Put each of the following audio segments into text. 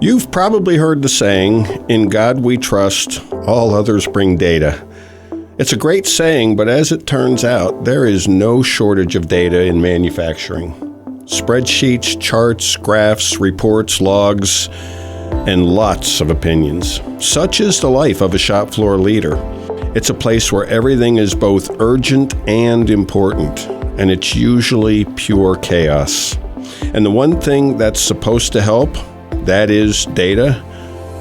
You've probably heard the saying, "In God we trust, all others bring data." It's a great saying, but as it turns out, there is no shortage of data in manufacturing. Spreadsheets, charts, graphs, reports, logs, and lots of opinions. Such is the life of a shop floor leader. It's a place where everything is both urgent and important, and it's usually pure chaos. And the one thing that's supposed to help, that is data,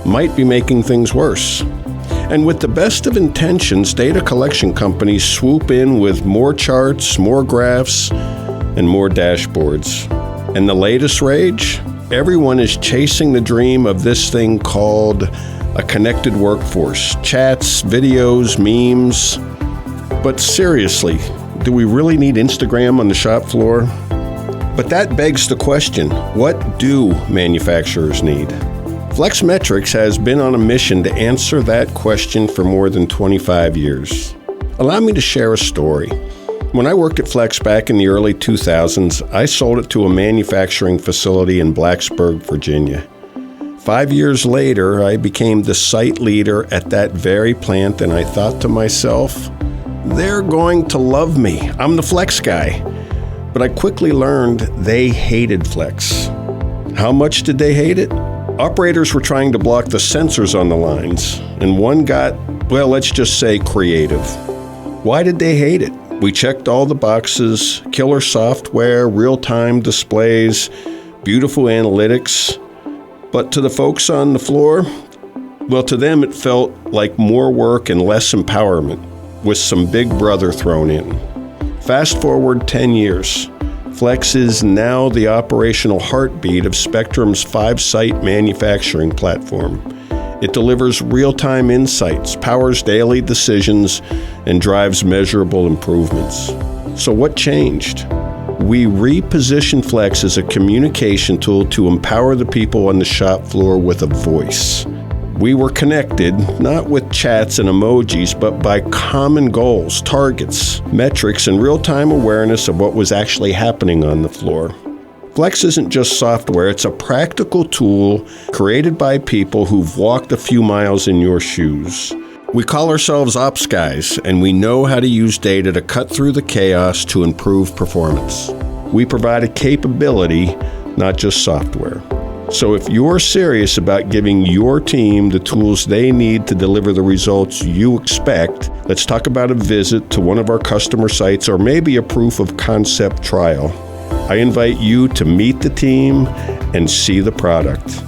might be making things worse. And with the best of intentions, data collection companies swoop in with more charts, more graphs, and more dashboards. And the latest rage? Everyone is chasing the dream of this thing called a connected workforce. Chats, videos, memes. But seriously, do we really need Instagram on the shop floor? But that begs the question, what do manufacturers need? Flexmetrics has been on a mission to answer that question for more than 25 years. Allow me to share a story. When I worked at Flex back in the early 2000s, I sold it to a manufacturing facility in Blacksburg, Virginia. 5 years later, I became the site leader at that very plant, and I thought to myself, they're going to love me. I'm the Flex guy. But I quickly learned they hated Flex. How much did they hate it? Operators were trying to block the sensors on the lines, and one got, well, let's just say creative. Why did they hate it? We checked all the boxes, killer software, real-time displays, beautiful analytics. But to the folks on the floor, well, to them it felt like more work and less empowerment, with some big brother thrown in. Fast forward 10 years. Flex is now the operational heartbeat of Spectrum's 5-site manufacturing platform. It delivers real-time insights, powers daily decisions, and drives measurable improvements. So what changed? We repositioned Flex as a communication tool to empower the people on the shop floor with a voice. We were connected, not with chats and emojis, but by common goals, targets, metrics, and real-time awareness of what was actually happening on the floor. Flex isn't just software, it's a practical tool created by people who've walked a few miles in your shoes. We call ourselves ops guys, and we know how to use data to cut through the chaos to improve performance. We provide a capability, not just software. So if you're serious about giving your team the tools they need to deliver the results you expect, let's talk about a visit to one of our customer sites or maybe a proof of concept trial. I invite you to meet the team and see the product.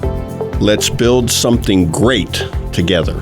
Let's build something great together.